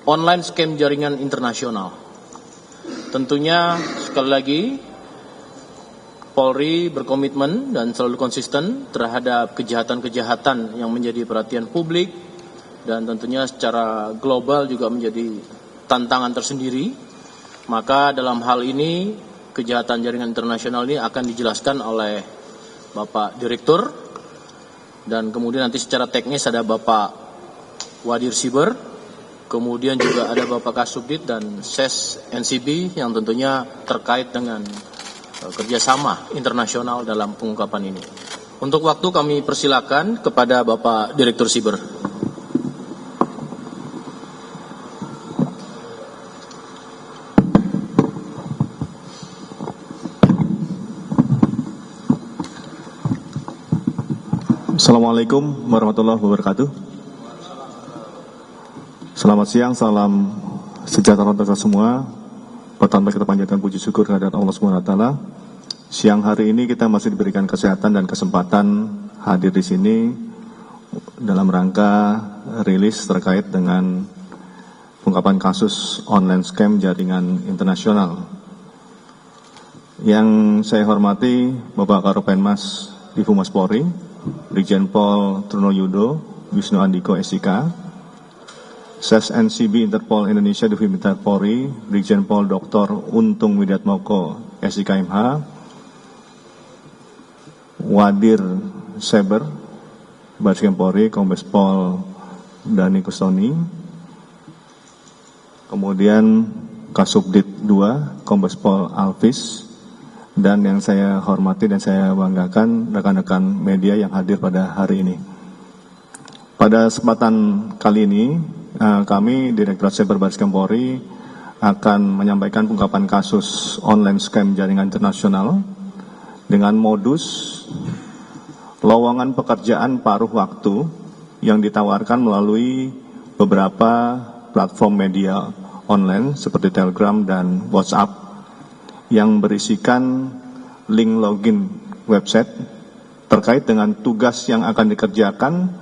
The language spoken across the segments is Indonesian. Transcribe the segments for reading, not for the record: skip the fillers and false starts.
online scam jaringan internasional. Tentunya sekali lagi Polri berkomitmen dan selalu konsisten terhadap kejahatan-kejahatan yang menjadi perhatian publik dan tentunya secara global juga menjadi tantangan tersendiri. Maka dalam hal ini kejahatan jaringan internasional ini akan dijelaskan oleh Bapak Direktur dan kemudian nanti secara teknis ada Bapak Wadir Siber, kemudian juga ada Bapak Kasubdit dan SES NCB yang tentunya terkait dengan kerjasama internasional dalam pengungkapan ini. Untuk waktu kami persilakan kepada Bapak Direktur Siber. Assalamualaikum warahmatullahi wabarakatuh. Selamat siang, salam sejahtera untuk kita semua. Pertama kita panjatkan puji syukur kehadirat Allah SWT. Siang hari ini kita masih diberikan kesehatan dan kesempatan hadir di sini dalam rangka rilis terkait dengan pengungkapan kasus online scam jaringan internasional. Yang saya hormati Bapak Karopenmas Divhumas Polri, Brigjen Pol Trunoyudo Wisnu Andiko SIK, SES NCB Interpol Indonesia Divimita Polri, Brigjen Pol Dr. Untung Widiatmoko SIK MH, Wadir Seber Bareskrim Polri, Kombes Pol Dhani Kustoni, kemudian Kasubdit 2 Kombes Pol Alvis, dan yang saya hormati dan saya banggakan rekan-rekan media yang hadir pada hari ini. Pada kesempatan kali ini kami Direktorat Cyber Bareskrim Polri akan menyampaikan pengungkapan kasus online scam jaringan internasional dengan modus lowongan pekerjaan paruh waktu yang ditawarkan melalui beberapa platform media online seperti Telegram dan WhatsApp yang berisikan link login website terkait dengan tugas yang akan dikerjakan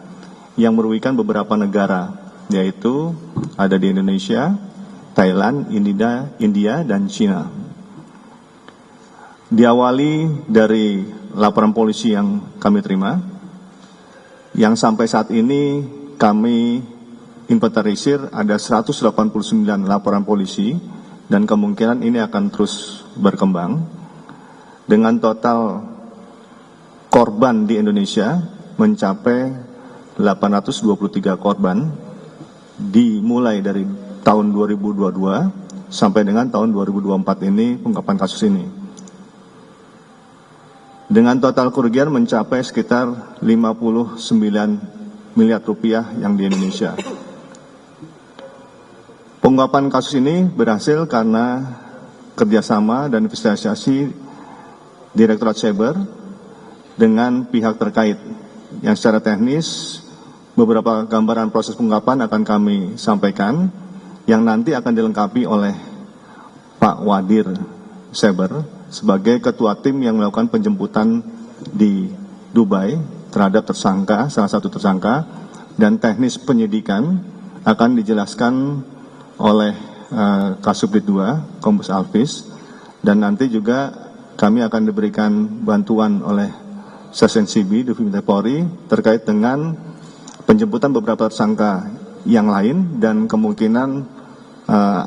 yang merugikan beberapa negara, yaitu ada di Indonesia, Thailand, India, dan China. Diawali dari laporan polisi yang kami terima, yang sampai saat ini kami inventarisir ada 189 laporan polisi, dan kemungkinan ini akan terus berkembang, dengan total korban di Indonesia mencapai 823 korban, dimulai dari tahun 2022 sampai dengan tahun 2024 ini pengungkapan kasus ini. Dengan total kerugian mencapai sekitar 59 miliar rupiah yang di Indonesia. Pengungkapan kasus ini berhasil karena kerjasama dan investigasi Direktorat Cyber dengan pihak terkait yang secara teknis beberapa gambaran proses pengungkapan akan kami sampaikan yang nanti akan dilengkapi oleh Pak Wadir Seber sebagai ketua tim yang melakukan penjemputan di Dubai terhadap tersangka, salah satu tersangka, dan teknis penyidikan akan dijelaskan oleh Kasubdit 2 Kombes Alvis, dan nanti juga kami akan diberikan bantuan oleh SES NCB Divimita Polri terkait dengan penjemputan beberapa tersangka yang lain dan kemungkinan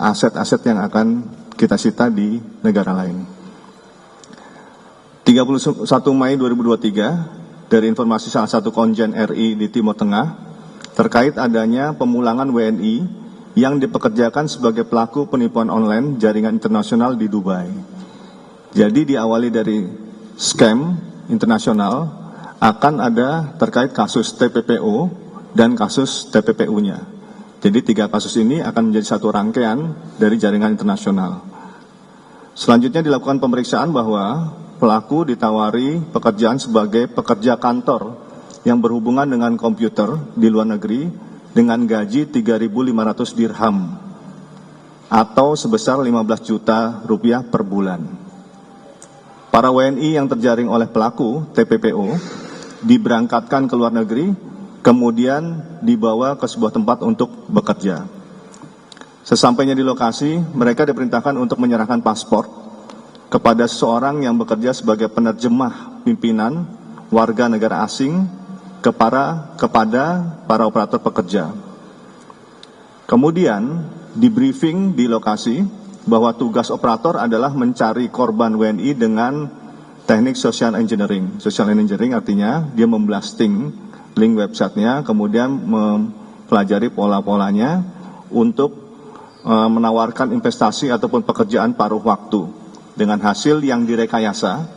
aset-aset yang akan kita sita di negara lain. 31 Mei 2023 dari informasi salah satu konjen RI di Timur Tengah terkait adanya pemulangan WNI yang dipekerjakan sebagai pelaku penipuan online jaringan internasional di Dubai. Jadi diawali dari scam internasional akan ada terkait kasus TPPO dan kasus TPPU-nya. Jadi 3 kasus ini akan menjadi satu rangkaian dari jaringan internasional. Selanjutnya dilakukan pemeriksaan bahwa pelaku ditawari pekerjaan sebagai pekerja kantor yang berhubungan dengan komputer di luar negeri dengan gaji 3.500 dirham atau sebesar 15 juta rupiah per bulan. Para WNI yang terjaring oleh pelaku TPPO diberangkatkan ke luar negeri, kemudian dibawa ke sebuah tempat untuk bekerja. Sesampainya di lokasi, mereka diperintahkan untuk menyerahkan paspor kepada seseorang yang bekerja sebagai penerjemah pimpinan warga negara asing kepada para operator pekerja. Kemudian di briefing di lokasi bahwa tugas operator adalah mencari korban WNI dengan teknik social engineering. Social engineering artinya dia memblasting link websitenya, kemudian mempelajari pola-polanya untuk menawarkan investasi ataupun pekerjaan paruh waktu dengan hasil yang direkayasa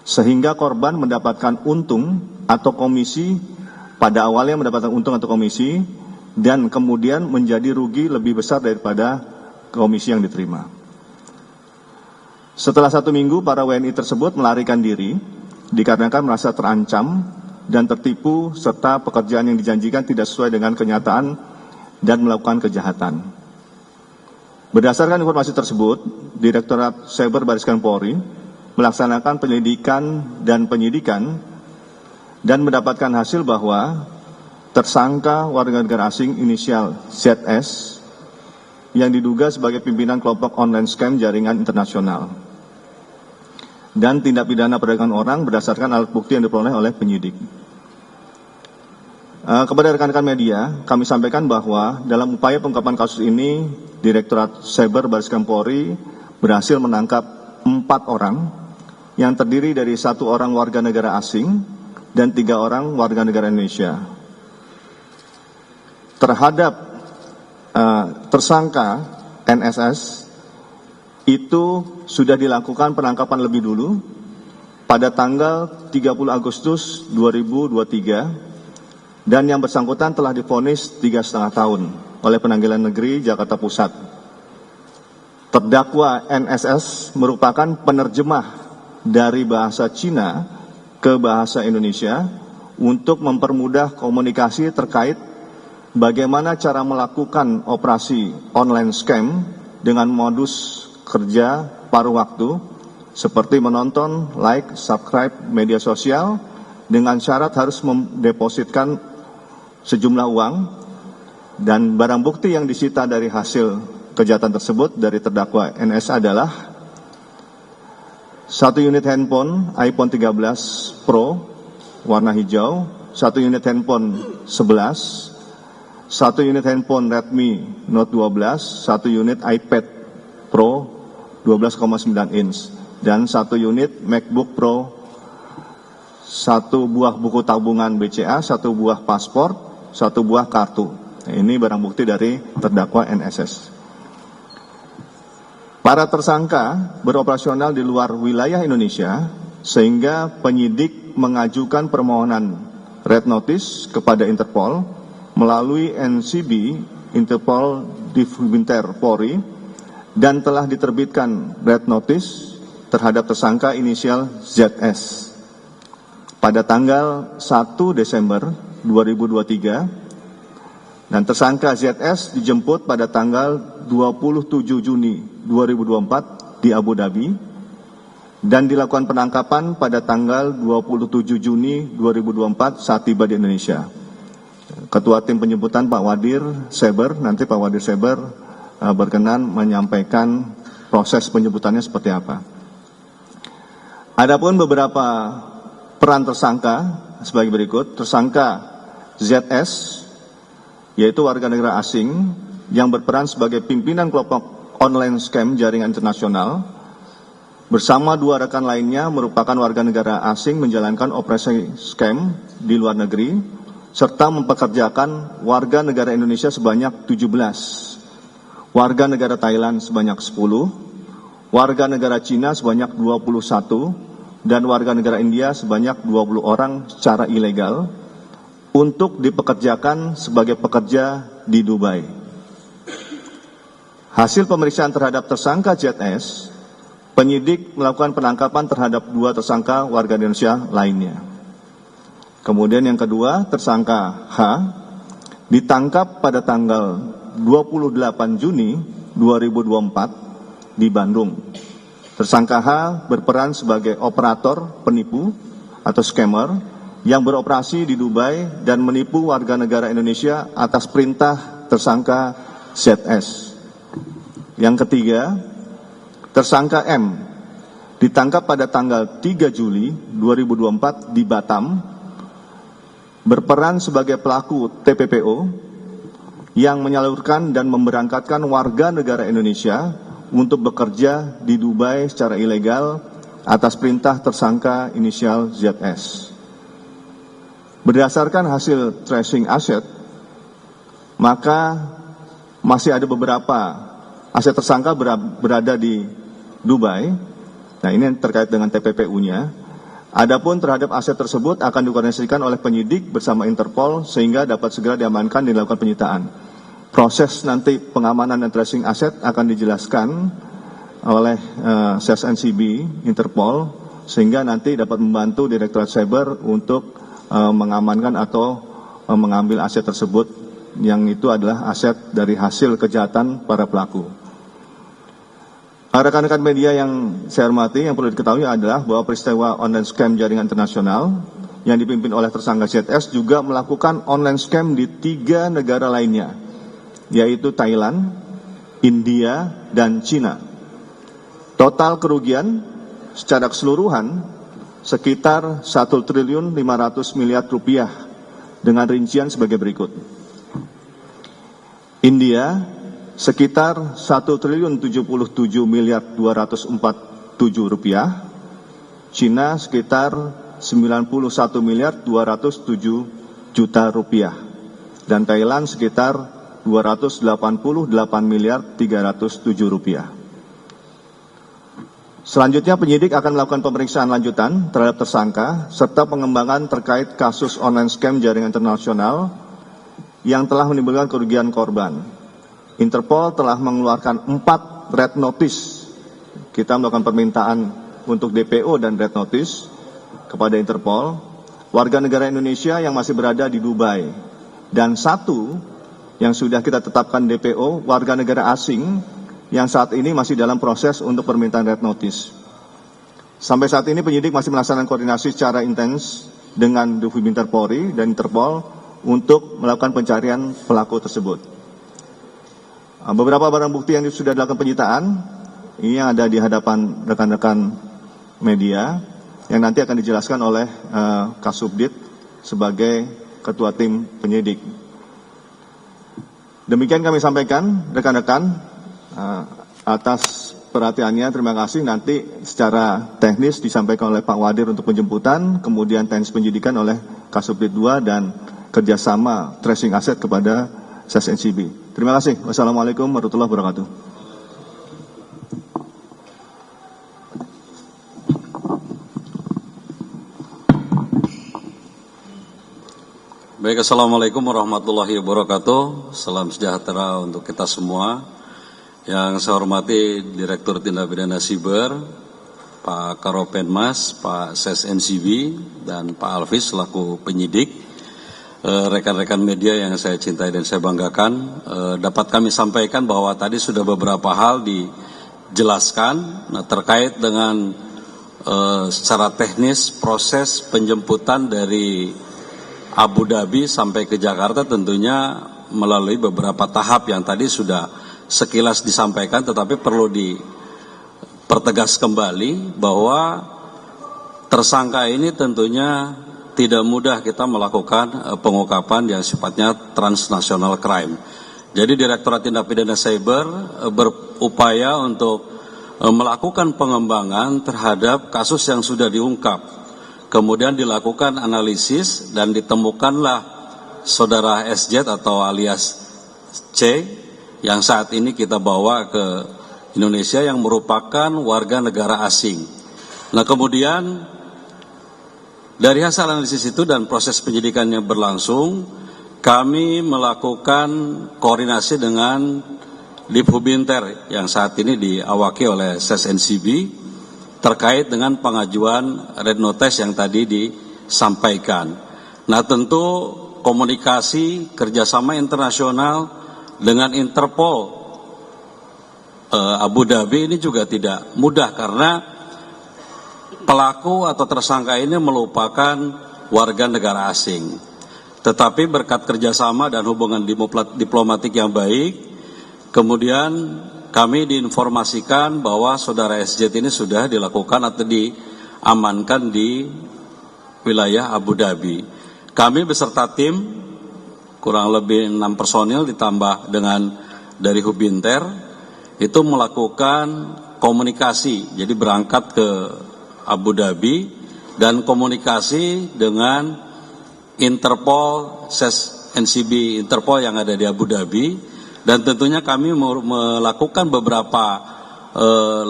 sehingga korban mendapatkan untung atau komisi, pada awalnya mendapatkan untung atau komisi dan kemudian menjadi rugi lebih besar daripada komisi yang diterima. Setelah 1 minggu para WNI tersebut melarikan diri dikarenakan merasa terancam dan tertipu serta pekerjaan yang dijanjikan tidak sesuai dengan kenyataan dan melakukan kejahatan. Berdasarkan informasi tersebut, Direktorat Cyber Barreskrim Polri melaksanakan penyelidikan dan penyidikan dan mendapatkan hasil bahwa tersangka warga negara asing inisial ZS yang diduga sebagai pimpinan kelompok online scam jaringan internasional dan tindak pidana perdagangan orang berdasarkan alat bukti yang diperoleh oleh penyidik. Kepada rekan-rekan media, kami sampaikan bahwa dalam upaya pengungkapan kasus ini, Direktorat Cyber Barreskrim Polri berhasil menangkap 4 orang yang terdiri dari 1 orang warga negara asing dan 3 orang warga negara Indonesia. Terhadap tersangka NSS itu sudah dilakukan penangkapan lebih dulu pada tanggal 30 Agustus 2023 dan yang bersangkutan telah divonis 3,5 tahun oleh Pengadilan Negeri Jakarta Pusat. Terdakwa NSS merupakan penerjemah dari bahasa Cina ke bahasa Indonesia untuk mempermudah komunikasi terkait bagaimana cara melakukan operasi online scam dengan modus kerja paruh waktu seperti menonton, like, subscribe media sosial dengan syarat harus mendepositkan sejumlah uang, dan barang bukti yang disita dari hasil kejahatan tersebut dari terdakwa NS adalah 1 unit handphone iPhone 13 Pro warna hijau, 1 unit handphone 11, 1 unit handphone Redmi Note 12, 1 unit iPad Pro 12,9 inch, dan 1 unit MacBook Pro, 1 buah buku tabungan BCA, 1 buah paspor, 1 buah kartu. Ini barang bukti dari terdakwa NSS. Para tersangka beroperasional di luar wilayah Indonesia sehingga penyidik mengajukan permohonan red notice kepada Interpol melalui NCB Interpol Divbinter Polri dan telah diterbitkan red notice terhadap tersangka inisial ZS pada tanggal 1 Desember 2023 dan tersangka ZS dijemput pada tanggal 27 Juni 2024 di Abu Dhabi dan dilakukan penangkapan pada tanggal 27 Juni 2024 saat tiba di Indonesia. Ketua tim penjemputan Pak Wadir Seber, nanti Pak Wadir Seber berkenan menyampaikan proses penjemputannya seperti apa. Adapun beberapa peran tersangka sebagai berikut. Tersangka ZS, yaitu warga negara asing yang berperan sebagai pimpinan kelompok online scam jaringan internasional, bersama 2 rekan lainnya merupakan warga negara asing menjalankan operasi scam di luar negeri, serta mempekerjakan warga negara Indonesia sebanyak 17, warga negara Thailand sebanyak 10, warga negara Cina sebanyak 21, dan warga negara India sebanyak 20 orang secara ilegal untuk dipekerjakan sebagai pekerja di Dubai. Hasil pemeriksaan terhadap tersangka ZS, penyidik melakukan penangkapan terhadap 2 tersangka warga Indonesia lainnya. Kemudian yang kedua, tersangka H ditangkap pada tanggal 28 Juni 2024 di Bandung. Tersangka H berperan sebagai operator penipu atau scammer yang beroperasi di Dubai dan menipu warga negara Indonesia atas perintah tersangka ZS. Yang ketiga, tersangka M ditangkap pada tanggal 3 Juli 2024 di Batam, berperan sebagai pelaku TPPO yang menyalurkan dan memberangkatkan warga negara Indonesia untuk bekerja di Dubai secara ilegal atas perintah tersangka inisial ZS. Berdasarkan hasil tracing aset, maka masih ada beberapa aset tersangka berada di Dubai. Nah, ini terkait dengan TPPU-nya. Adapun terhadap aset tersebut akan dikoordinasikan oleh penyidik bersama Interpol sehingga dapat segera diamankan dan dilakukan penyitaan. Proses nanti pengamanan dan tracing aset akan dijelaskan oleh SSNCB Interpol sehingga nanti dapat membantu Direktorat Cyber untuk mengamankan atau mengambil aset tersebut yang itu adalah aset dari hasil kejahatan para pelaku. Rekan-rekan media yang saya hormati, yang perlu diketahui adalah bahwa peristiwa online scam jaringan internasional yang dipimpin oleh tersangka ZS juga melakukan online scam di 3 negara lainnya, yaitu Thailand, India, dan Cina. Total kerugian secara keseluruhan sekitar 1.500 miliar rupiah dengan rincian sebagai berikut. India sekitar 1.077 miliar 247 rupiah, Cina sekitar 91 miliar 207 juta rupiah, dan Thailand sekitar 288 miliar 307 rupiah. Selanjutnya penyidik akan melakukan pemeriksaan lanjutan terhadap tersangka serta pengembangan terkait kasus online scam jaringan internasional yang telah menimbulkan kerugian korban. Interpol telah mengeluarkan 4 red notice. Kita melakukan permintaan untuk DPO dan red notice kepada Interpol, warga negara Indonesia yang masih berada di Dubai, dan 1 yang sudah kita tetapkan DPO, warga negara asing yang saat ini masih dalam proses untuk permintaan red notice. Sampai saat ini penyidik masih melaksanakan koordinasi secara intens dengan Divbinter Polri dan Interpol untuk melakukan pencarian pelaku tersebut. Beberapa barang bukti yang sudah dilakukan penyitaan ini yang ada di hadapan rekan-rekan media yang nanti akan dijelaskan oleh Kasubdit sebagai ketua tim penyidik. Demikian kami sampaikan rekan-rekan. Atas perhatiannya, terima kasih. Nanti secara teknis disampaikan oleh Pak Wadir untuk penjemputan, kemudian teknis penyidikan oleh Kasubdit 2 dan kerjasama tracing aset kepada SSNCB. Terima kasih. Wassalamualaikum warahmatullahi wabarakatuh. Baik, assalamualaikum warahmatullahi wabarakatuh. Salam sejahtera untuk kita semua. Yang saya hormati Direktur Tindak Pidana Siber, Pak Karopenmas, Pak SSNCB, dan Pak Alvis selaku penyidik, rekan-rekan media yang saya cintai dan saya banggakan. Dapat kami sampaikan bahwa tadi sudah beberapa hal dijelaskan terkait dengan secara teknis proses penjemputan dari Abu Dhabi sampai ke Jakarta tentunya melalui beberapa tahap yang tadi sudah sekilas disampaikan, tetapi perlu dipertegas kembali bahwa tersangka ini tentunya tidak mudah kita melakukan pengungkapan yang sifatnya transnational crime. Jadi Direktorat Tindak Pidana Cyber berupaya untuk melakukan pengembangan terhadap kasus yang sudah diungkap. Kemudian dilakukan analisis dan ditemukanlah saudara SJ atau alias C yang saat ini kita bawa ke Indonesia yang merupakan warga negara asing. Nah, kemudian dari hasil analisis itu dan proses penyidikan yang berlangsung, kami melakukan koordinasi dengan Divbinter yang saat ini diawaki oleh SSNCB terkait dengan pengajuan red notice yang tadi disampaikan. Nah, tentu komunikasi kerjasama internasional dengan Interpol Abu Dhabi ini juga tidak mudah karena pelaku atau tersangka ini merupakan warga negara asing. Tetapi berkat kerjasama dan hubungan diplomatik yang baik, kemudian kami diinformasikan bahwa saudara SJ ini sudah dilakukan atau diamankan di wilayah Abu Dhabi. Kami beserta tim, kurang lebih 6 personil ditambah dengan dari Hubinter, itu melakukan komunikasi, jadi berangkat ke Abu Dhabi dan komunikasi dengan Interpol, SES NCB Interpol yang ada di Abu Dhabi, dan tentunya kami melakukan beberapa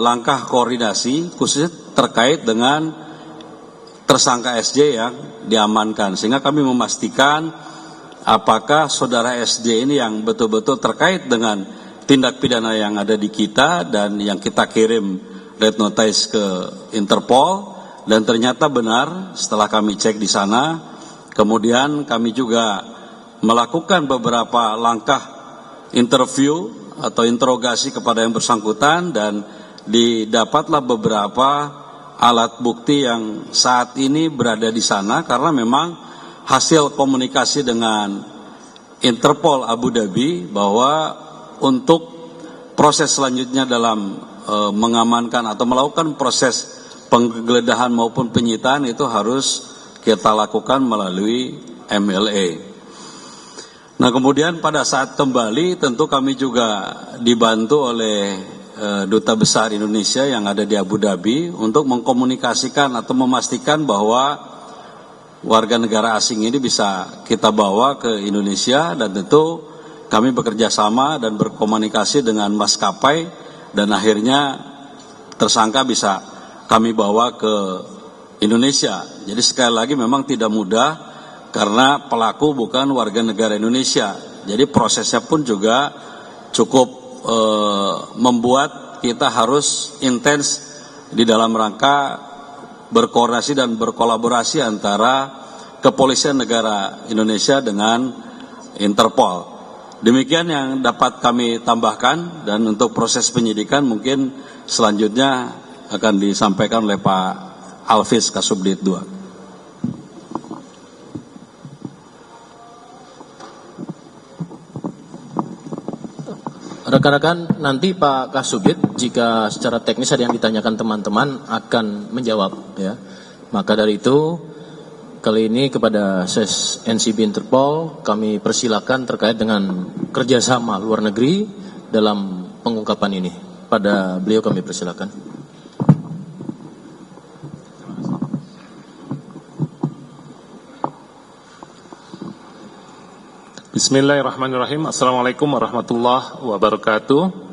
langkah koordinasi khususnya terkait dengan tersangka SJ yang diamankan, sehingga kami memastikan apakah saudara SJ ini yang betul-betul terkait dengan tindak pidana yang ada di kita dan yang kita kirim red notice ke Interpol, dan ternyata benar setelah kami cek di sana. Kemudian kami juga melakukan beberapa langkah interview atau interogasi kepada yang bersangkutan, dan didapatlah beberapa alat bukti yang saat ini berada di sana, karena memang hasil komunikasi dengan Interpol Abu Dhabi bahwa untuk proses selanjutnya dalam mengamankan atau melakukan proses penggeledahan maupun penyitaan itu harus kita lakukan melalui MLA. Nah, kemudian pada saat kembali tentu kami juga dibantu oleh Duta Besar Indonesia yang ada di Abu Dhabi untuk mengkomunikasikan atau memastikan bahwa warga negara asing ini bisa kita bawa ke Indonesia, dan tentu kami bekerja sama dan berkomunikasi dengan maskapai, dan akhirnya tersangka bisa kami bawa ke Indonesia. Jadi sekali lagi memang tidak mudah karena pelaku bukan warga negara Indonesia. Jadi prosesnya pun juga cukup membuat kita harus intens di dalam rangka berkoordinasi dan berkolaborasi antara kepolisian negara Indonesia dengan Interpol. Demikian yang dapat kami tambahkan, dan untuk proses penyidikan mungkin selanjutnya akan disampaikan oleh Pak Alvis Kasubdit 2. Rekan-rekan, nanti Pak Kasubdit jika secara teknis ada yang ditanyakan teman-teman akan menjawab, ya. Maka dari itu kali ini kepada SES NCB Interpol kami persilakan terkait dengan kerjasama luar negeri dalam pengungkapan ini. Pada beliau kami persilakan. Bismillahirrahmanirrahim. Assalamualaikum warahmatullahi wabarakatuh.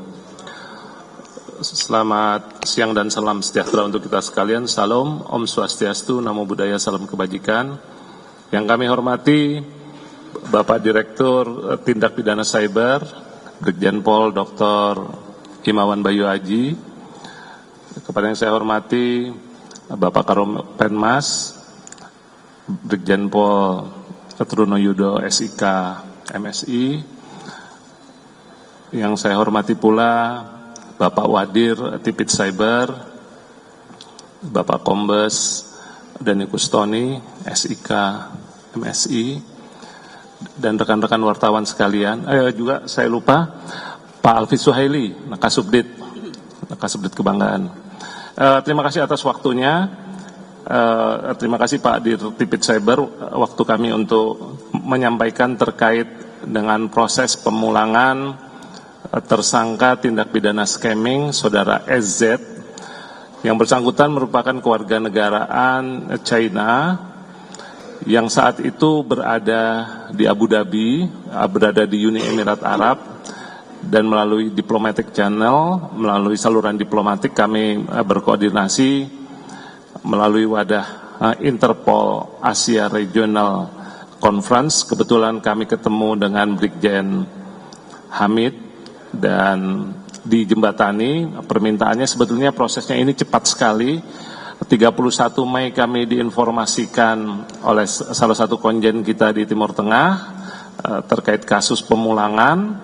Selamat siang dan salam sejahtera untuk kita sekalian. Salam, Om Swastiastu, Namo Buddhaya, salam kebajikan. Yang kami hormati Bapak Direktur Tindak Pidana Cyber, Brigjen Pol Dr. Himawan Bayu Aji. Kepada yang saya hormati Bapak Karopenmas, Brigjen Pol Truno Yudo SIK MSI. Yang saya hormati pula Bapak Wadir Tipit Cyber, Bapak Kombes Dani Kustoni SIK MSI, dan rekan-rekan wartawan sekalian. Juga saya lupa Pak Alvis Suhaili, Nakasubdit Kebanggaan. Terima kasih atas waktunya. Terima kasih Pak Dirtipit Cyber, waktu kami untuk menyampaikan terkait dengan proses pemulangan tersangka tindak pidana scamming saudara SZ yang bersangkutan merupakan kewarganegaraan China yang saat itu berada di Abu Dhabi, berada di Uni Emirat Arab, dan melalui diplomatic channel, melalui saluran diplomatik kami berkoordinasi melalui wadah Interpol Asia Regional Conference. Kebetulan kami ketemu dengan Brigjen Hamid dan dijembatani. Permintaannya sebetulnya prosesnya ini cepat sekali. 31 Mei kami diinformasikan oleh salah satu konjen kita di Timur Tengah terkait kasus pemulangan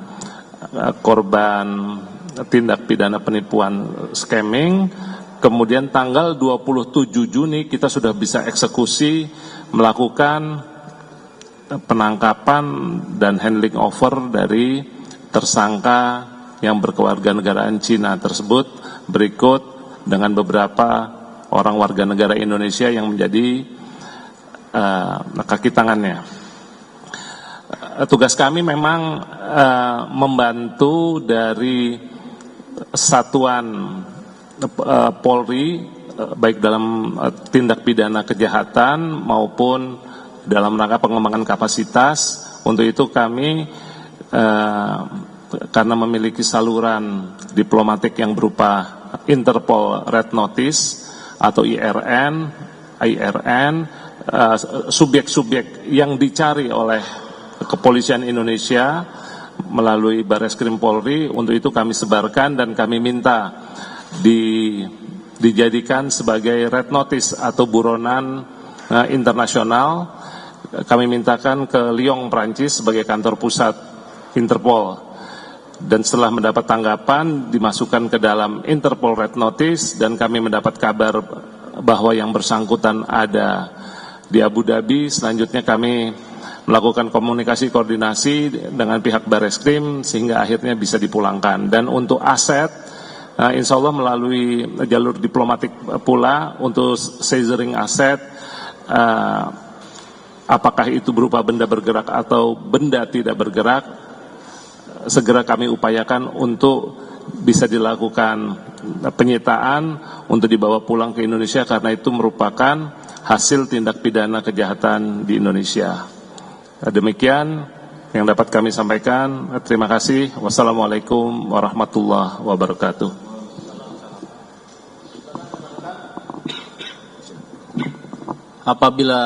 korban tindak pidana penipuan scamming. Kemudian tanggal 27 Juni kita sudah bisa eksekusi, melakukan penangkapan dan handling over dari tersangka yang berkewarganegaraan Cina tersebut berikut dengan beberapa orang warga negara Indonesia yang menjadi kaki tangannya. Tugas kami memang membantu dari satuan Polri baik dalam tindak pidana kejahatan maupun dalam rangka pengembangan kapasitas. Untuk itu kami karena memiliki saluran diplomatik yang berupa Interpol Red Notice atau IRN, subjek-subjek yang dicari oleh Kepolisian Indonesia melalui Barreskrim Polri, untuk itu kami sebarkan dan kami minta dijadikan sebagai Red Notice atau buronan internasional. Kami mintakan ke Lyon, Prancis sebagai kantor pusat Interpol. Dan setelah mendapat tanggapan, dimasukkan ke dalam Interpol Red Notice dan kami mendapat kabar bahwa yang bersangkutan ada di Abu Dhabi. Selanjutnya kami melakukan komunikasi koordinasi dengan pihak Barreskrim sehingga akhirnya bisa dipulangkan. Dan untuk aset, insya Allah melalui jalur diplomatik pula untuk seizing aset, apakah itu berupa benda bergerak atau benda tidak bergerak, segera kami upayakan untuk bisa dilakukan penyitaan untuk dibawa pulang ke Indonesia karena itu merupakan hasil tindak pidana kejahatan di Indonesia. Demikian yang dapat kami sampaikan. Terima kasih. Wassalamualaikum warahmatullahi wabarakatuh. Apabila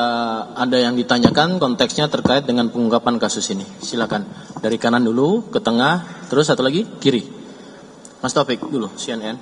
ada yang ditanyakan konteksnya terkait dengan pengungkapan kasus ini, silakan dari kanan dulu ke tengah, terus satu lagi kiri. Mas Taufik dulu, CNN.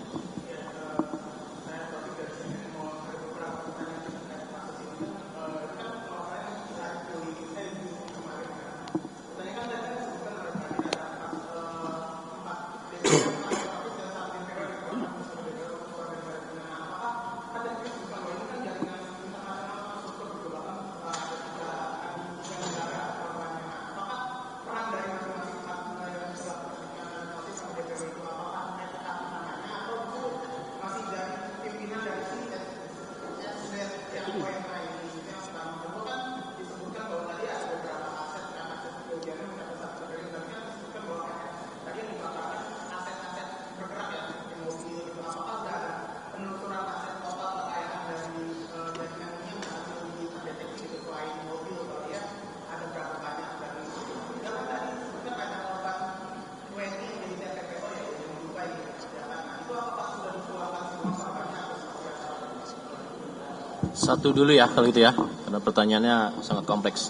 Satu dulu ya kalau gitu ya, karena pertanyaannya sangat kompleks.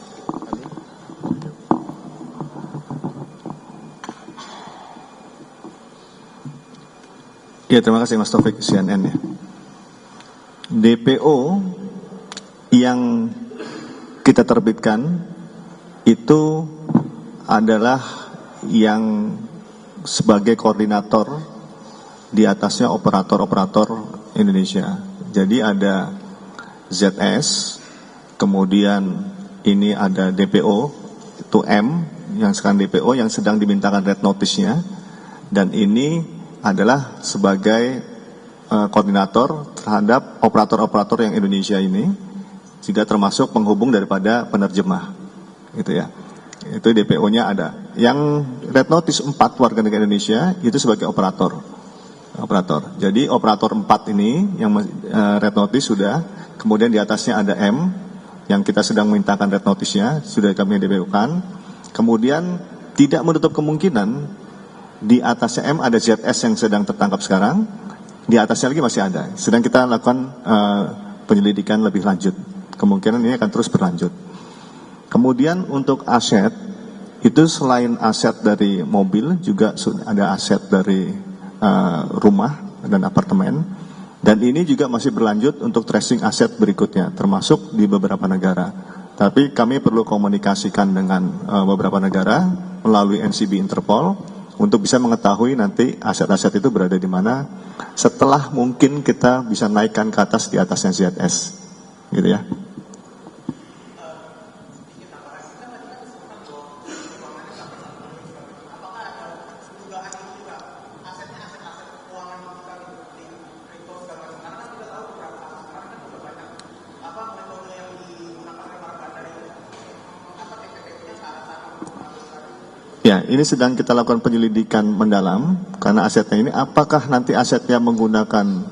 Ya, terima kasih Mas Taufik, CNN ya. DPO yang kita terbitkan itu adalah yang sebagai koordinator, di atasnya operator-operator Indonesia. Jadi ada ZS, kemudian ini ada DPO, itu M, yang sekarang DPO yang sedang dimintakan red notice-nya, dan ini adalah sebagai koordinator terhadap operator-operator yang Indonesia ini, juga termasuk penghubung daripada penerjemah, gitu ya. Itu DPO-nya ada. Yang red notice 4 warga negara Indonesia itu sebagai operator. Jadi operator 4 ini yang red notice sudah, kemudian di atasnya ada M yang kita sedang mintakan red notice-nya, sudah kami DPO-kan. Kemudian tidak menutup kemungkinan di atasnya M ada ZS yang sedang tertangkap sekarang, di atasnya lagi masih ada. Sedang kita lakukan penyelidikan lebih lanjut. Kemungkinan ini akan terus berlanjut. Kemudian untuk aset, itu selain aset dari mobil, juga ada aset dari rumah dan apartemen. Dan ini juga masih berlanjut untuk tracing aset berikutnya, termasuk di beberapa negara. Tapi kami perlu komunikasikan dengan beberapa negara melalui NCB Interpol untuk bisa mengetahui nanti aset-aset itu berada di mana setelah mungkin kita bisa naikkan ke atas di atasnya ZS, gitu ya. Ya, ini sedang kita lakukan penyelidikan mendalam karena asetnya ini apakah nanti asetnya menggunakan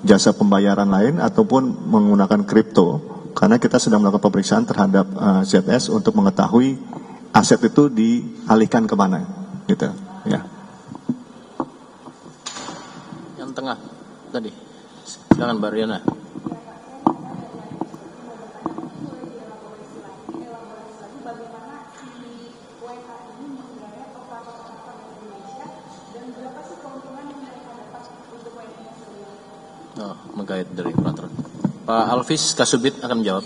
jasa pembayaran lain ataupun menggunakan kripto. Karena kita sedang melakukan pemeriksaan terhadap ZS untuk mengetahui aset itu dialihkan kemana, gitu. Ya. Yang tengah tadi, silakan Mbak Riana. Oh, menggait dari operator. Pak Alvis Kasubit akan menjawab.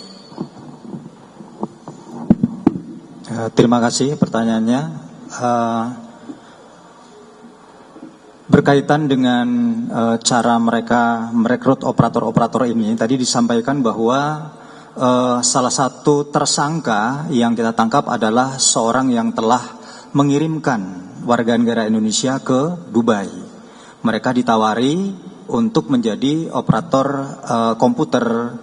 Terima kasih pertanyaannya. Berkaitan dengan cara mereka merekrut operator-operator ini, tadi disampaikan bahwa salah satu tersangka yang kita tangkap adalah seorang yang telah mengirimkan warga negara Indonesia ke Dubai. Mereka ditawari untuk menjadi operator komputer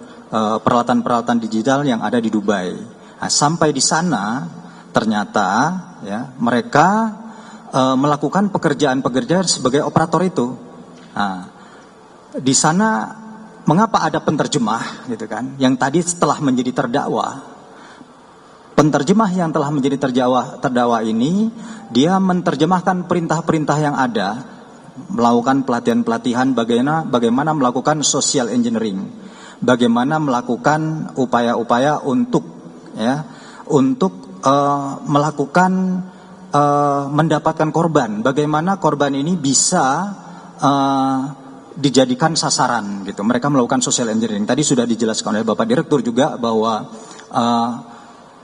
peralatan-peralatan digital yang ada di Dubai. Nah, sampai di sana ternyata ya mereka melakukan pekerjaan-pekerjaan sebagai operator itu. Nah, di sana mengapa ada penterjemah gitu kan? Yang tadi setelah menjadi terdakwa, penterjemah yang telah menjadi terdakwa ini dia menerjemahkan perintah-perintah yang ada, melakukan pelatihan-pelatihan bagaimana melakukan social engineering, bagaimana melakukan upaya-upaya untuk melakukan mendapatkan korban, bagaimana korban ini bisa dijadikan sasaran gitu. Mereka melakukan social engineering. Tadi sudah dijelaskan oleh Bapak Direktur juga bahwa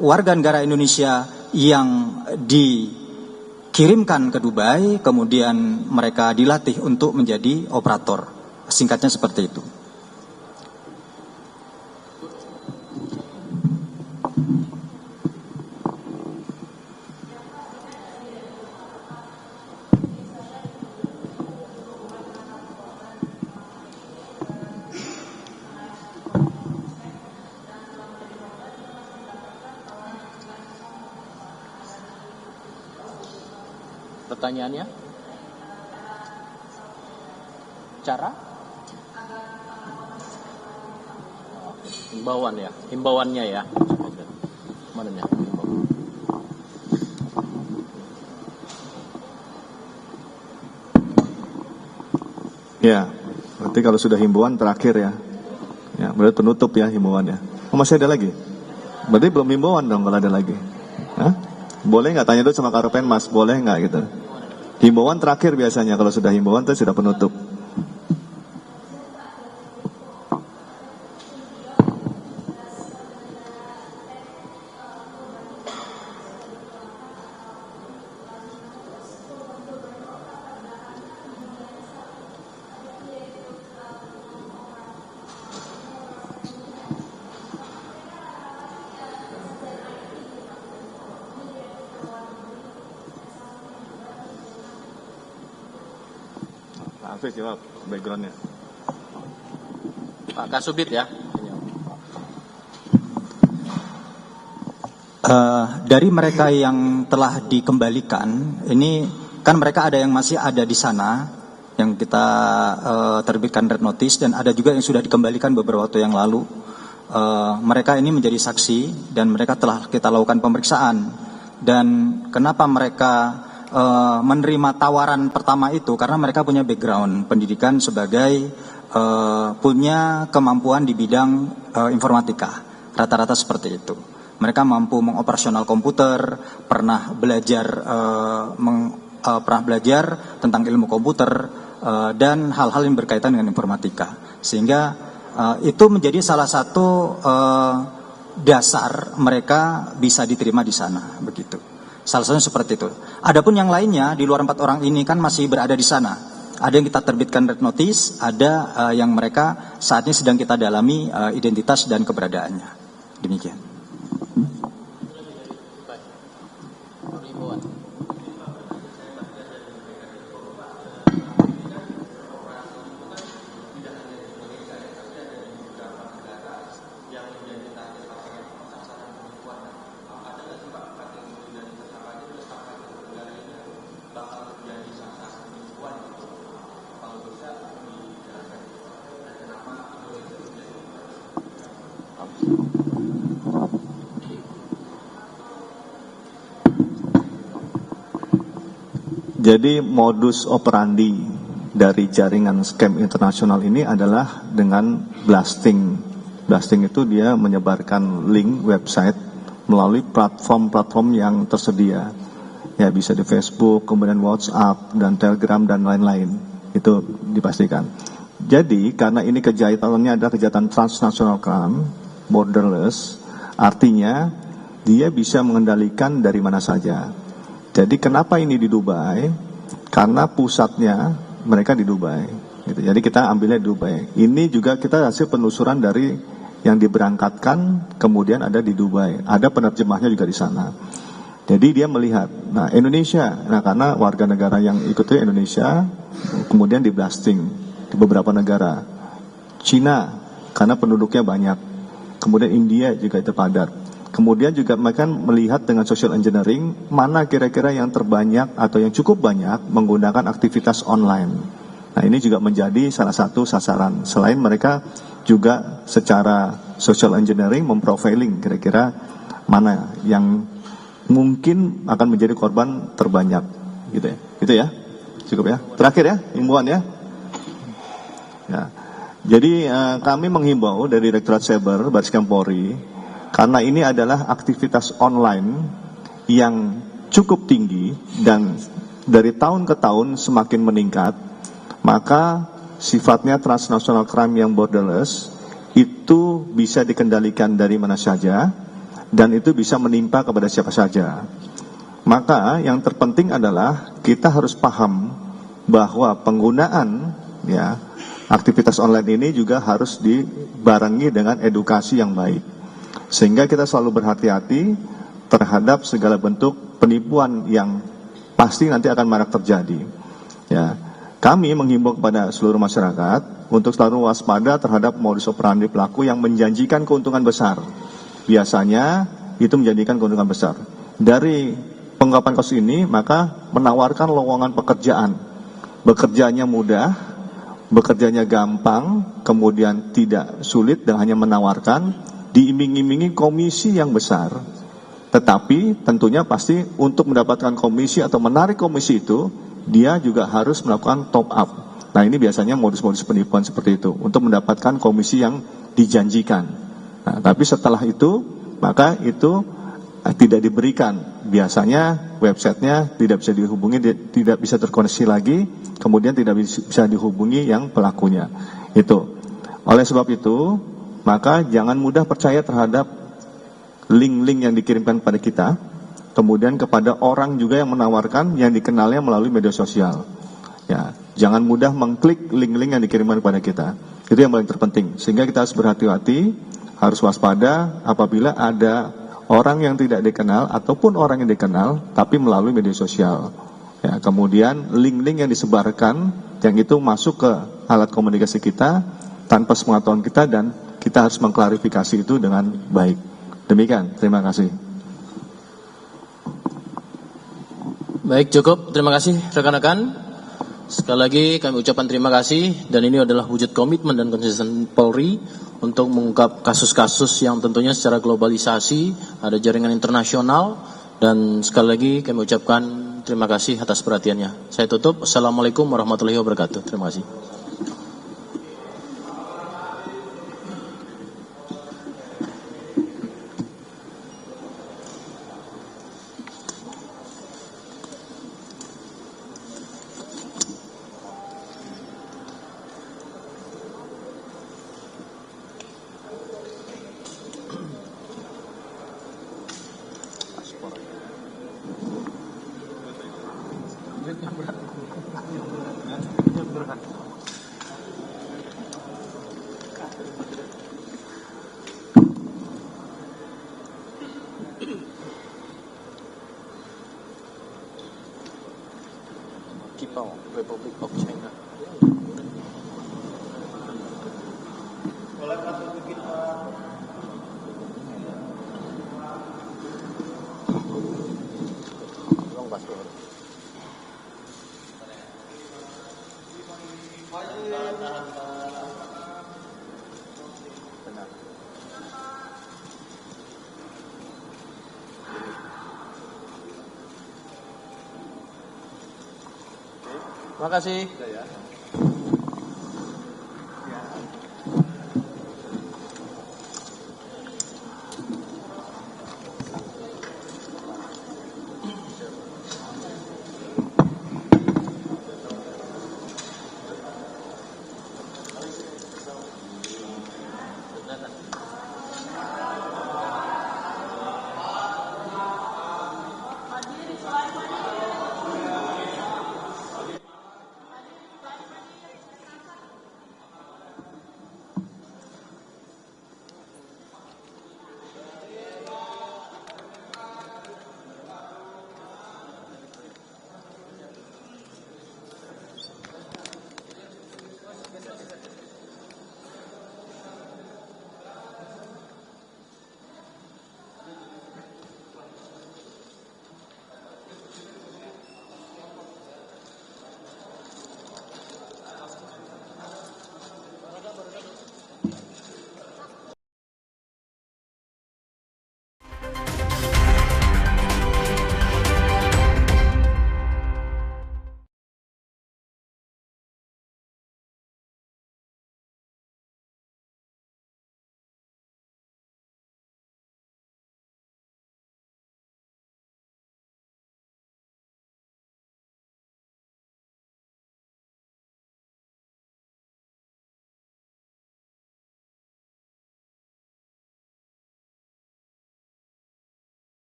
warga negara Indonesia yang dikirimkan ke Dubai, kemudian mereka dilatih untuk menjadi operator. Singkatnya seperti itu. Pertanyaannya? Cara? Himbauan ya, himbauannya ya. Mana ya? Ya, berarti kalau sudah himbauan terakhir ya. Ya, berarti penutup ya himbauannya. Oh, masih ada lagi? Berarti belum himbauan dong kalau ada lagi. Hah? Boleh nggak tanya dulu sama Karopen Mas, boleh nggak gitu? Himbauan terakhir biasanya, kalau sudah himbauan itu sudah penutup. Hafiz jawab backgroundnya. Pak Kasubit ya. Dari mereka yang telah dikembalikan, ini kan mereka ada yang masih ada di sana, yang kita terbitkan red notice, dan ada juga yang sudah dikembalikan beberapa waktu yang lalu. Mereka ini menjadi saksi dan mereka telah kita lakukan pemeriksaan. Dan kenapa mereka menerima tawaran pertama itu? Karena mereka punya background pendidikan sebagai punya kemampuan di bidang informatika, rata-rata seperti itu. Mereka mampu mengoperasional komputer, pernah belajar tentang ilmu komputer dan hal-hal yang berkaitan dengan informatika, sehingga itu menjadi salah satu dasar mereka bisa diterima di sana, begitu. Salah satunya seperti itu. Adapun yang lainnya di luar 4 orang ini kan masih berada di sana. Ada yang kita terbitkan red notice, ada yang mereka saat ini sedang kita dalami identitas dan keberadaannya. Demikian. Jadi modus operandi dari jaringan scam internasional ini adalah dengan blasting. Blasting itu dia menyebarkan link website melalui platform-platform yang tersedia. Ya, bisa di Facebook, kemudian WhatsApp, dan Telegram, dan lain-lain. Itu dipastikan. Jadi, karena ini kejahatannya adalah kejahatan transnational crime, borderless, artinya dia bisa mengendalikan dari mana saja. Jadi kenapa ini di Dubai? Karena pusatnya mereka di Dubai. Gitu. Jadi kita ambilnya di Dubai. Ini juga kita hasil penelusuran dari yang diberangkatkan, kemudian ada di Dubai. Ada penerjemahnya juga di sana. Jadi dia melihat, nah Indonesia, nah karena warga negara yang ikutnya Indonesia, kemudian di blasting di beberapa negara. Cina, karena penduduknya banyak. Kemudian India juga itu padat. Kemudian juga mereka melihat dengan social engineering mana kira-kira yang terbanyak atau yang cukup banyak menggunakan aktivitas online. Nah ini juga menjadi salah satu sasaran. Selain mereka juga secara social engineering memprofiling kira-kira mana yang mungkin akan menjadi korban terbanyak. Gitu ya. Gitu ya. Cukup ya. Terakhir ya, himbauan ya. Ya. Jadi kami menghimbau dari Direktorat Cyber Barreskrim Polri, karena ini adalah aktivitas online yang cukup tinggi dan dari tahun ke tahun semakin meningkat, maka sifatnya transnational crime yang borderless itu bisa dikendalikan dari mana saja dan itu bisa menimpa kepada siapa saja. Maka yang terpenting adalah kita harus paham bahwa penggunaan ya aktivitas online ini juga harus dibarengi dengan edukasi yang baik. Sehingga kita selalu berhati-hati terhadap segala bentuk penipuan yang pasti nanti akan marak terjadi. Ya, kami menghimbau kepada seluruh masyarakat untuk selalu waspada terhadap modus operandi pelaku yang menjanjikan keuntungan besar. Biasanya itu menjanjikan keuntungan besar. Dari pengungkapan kasus ini maka menawarkan lowongan pekerjaan. Bekerjanya mudah, bekerjanya gampang, kemudian tidak sulit dan hanya menawarkan, diiming-imingi komisi yang besar, tetapi tentunya pasti untuk mendapatkan komisi atau menarik komisi itu, dia juga harus melakukan top up. Nah ini biasanya modus-modus penipuan seperti itu, untuk mendapatkan komisi yang dijanjikan. Nah, tapi setelah itu, maka itu tidak diberikan. Biasanya websitenya tidak bisa dihubungi, tidak bisa terkoneksi lagi, kemudian tidak bisa dihubungi yang pelakunya. Itu. Oleh sebab itu, maka jangan mudah percaya terhadap link-link yang dikirimkan kepada kita, kemudian kepada orang juga yang menawarkan yang dikenalnya melalui media sosial. Ya, jangan mudah mengklik link-link yang dikirimkan kepada kita. Itu yang paling terpenting. Sehingga kita harus berhati-hati, harus waspada apabila ada orang yang tidak dikenal ataupun orang yang dikenal tapi melalui media sosial. Ya, kemudian link-link yang disebarkan yang itu masuk ke alat komunikasi kita tanpa sepengetahuan kita dan kita harus mengklarifikasi itu dengan baik. Demikian, terima kasih. Baik, cukup. Terima kasih rekan-rekan. Sekali lagi kami ucapkan terima kasih dan ini adalah wujud komitmen dan konsisten Polri untuk mengungkap kasus-kasus yang tentunya secara globalisasi, ada jaringan internasional dan sekali lagi kami ucapkan terima kasih atas perhatiannya. Saya tutup. Assalamualaikum warahmatullahi wabarakatuh. Terima kasih. Republic of China. Terima kasih.